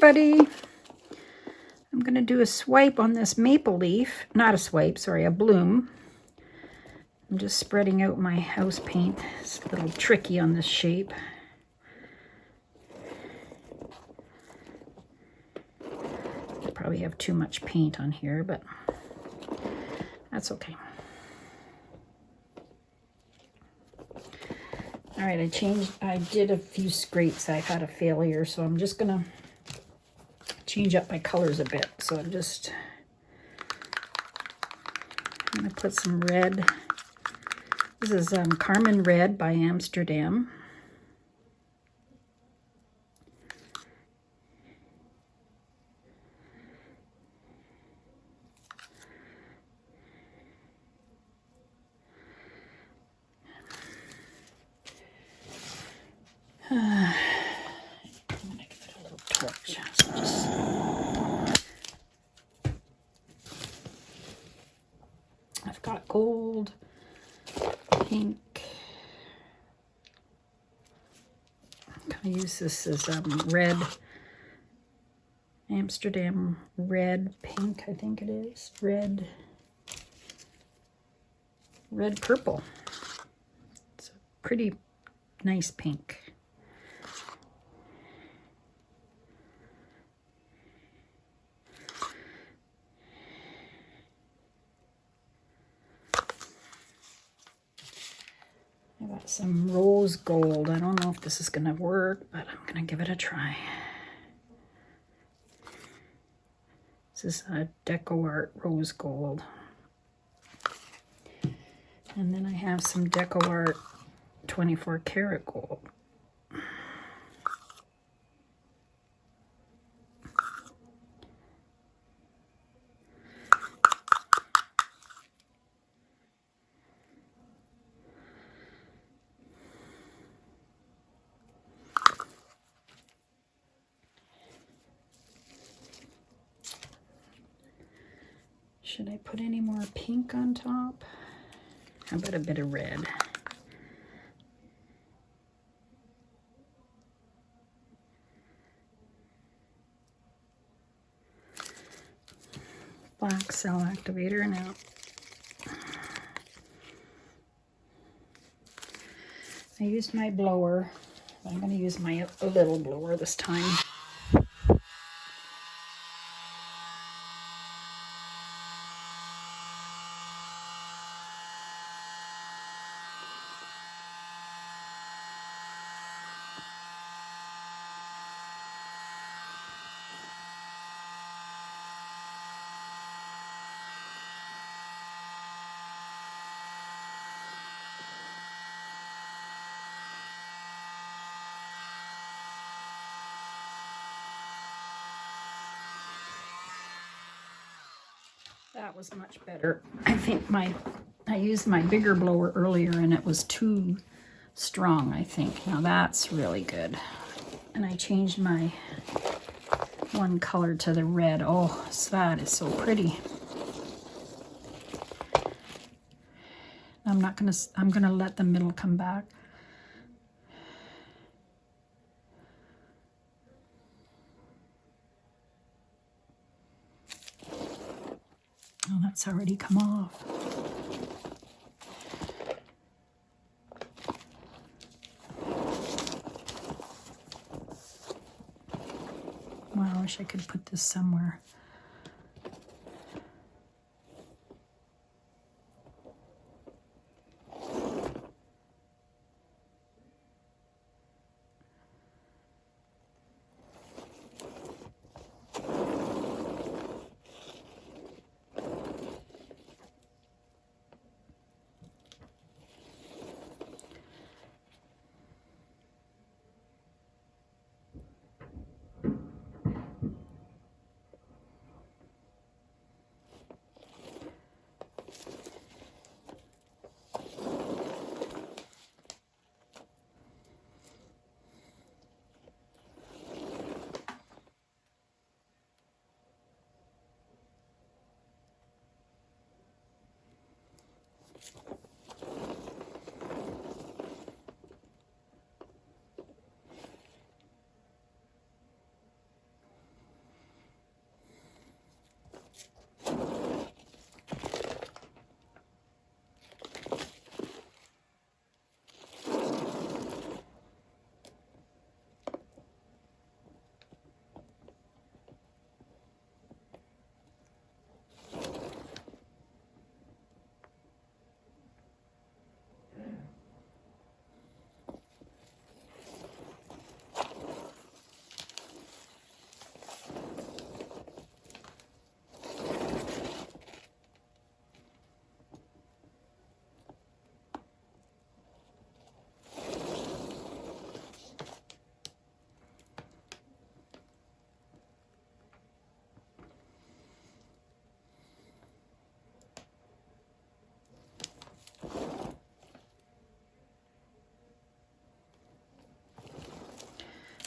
everybody. I'm going to do a swipe on this maple leaf. Not a swipe, sorry, a bloom. I'm just spreading out my house paint. It's a little tricky on this shape. I probably have too much paint on here, but that's okay. All right, I did a few scrapes. I had a failure, so I'm just gonna change up my colors a bit. So I'm gonna put some red. This is Carmen Red by Amsterdam. I'm gonna give it a little torch. I've got gold, pink. I'm gonna use this as red, Amsterdam red, pink, I think it is. Red purple. It's a pretty nice pink. I got some rose gold. I don't know if this is going to work, but I'm going to give it a try. This is a Deco Art rose gold. And then I have some Deco Art 24 karat gold. Should I put any more pink on top? How about a bit of red? Black cell activator now. I used my blower. I'm going to use my little blower this time. That was much better. I think I used my bigger blower earlier and it was too strong, I think. Now that's really good. And I changed my one color to the red. Oh, that is so pretty. I'm gonna let the middle come back. Oh, that's already come off. Wow, I wish I could put this somewhere.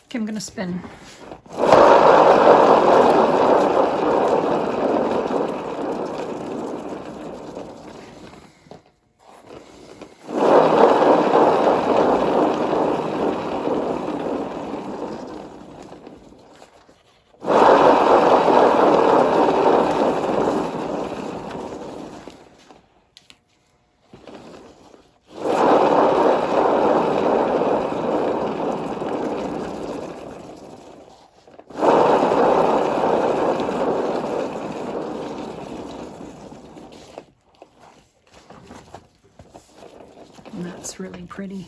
Okay, I'm gonna spin. And that's really pretty.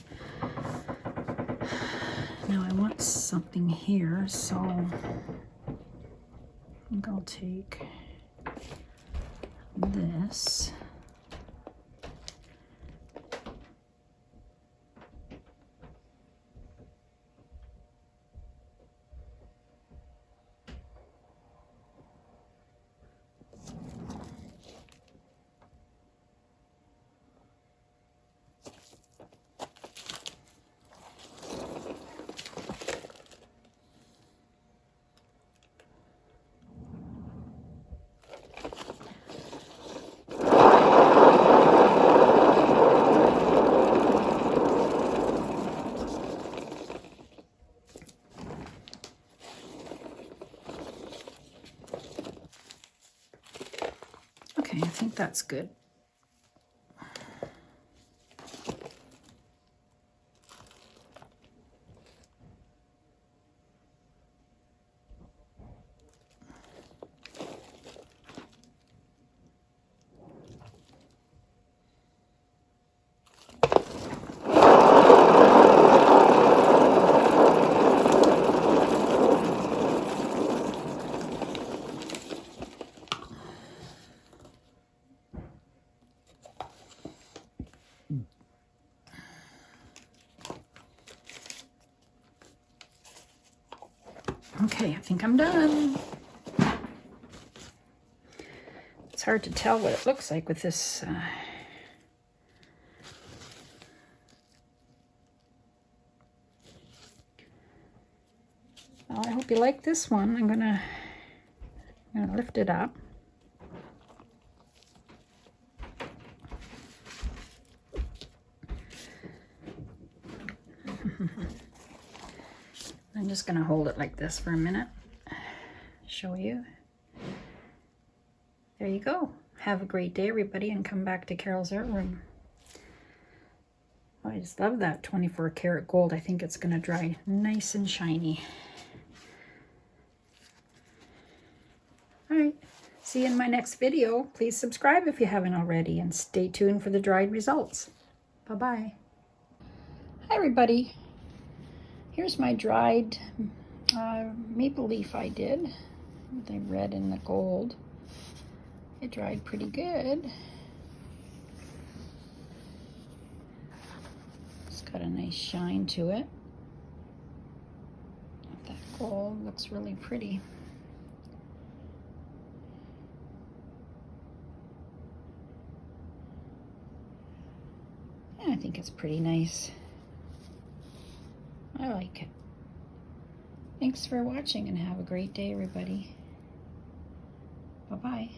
Now I want something here, so I think I'll take this. Okay, I think that's good. Okay, I think I'm done. It's hard to tell what it looks like with this. Well, I hope you like this one. I'm gonna lift it up. I'm just going to hold it like this for a minute, show you. There you go. Have a great day, everybody, and come back to Carol's Art Room. I just love that 24 karat gold. I think it's going to dry nice and shiny. All right, see you in my next video. Please subscribe if you haven't already, and stay tuned for the dried results. Bye-bye. Hi, everybody. Here's my dried maple leaf I did, the red and the gold. It dried pretty good. It's got a nice shine to it. That gold looks really pretty. Yeah, I think it's pretty nice. I like it. Thanks for watching and have a great day, everybody. Bye-bye.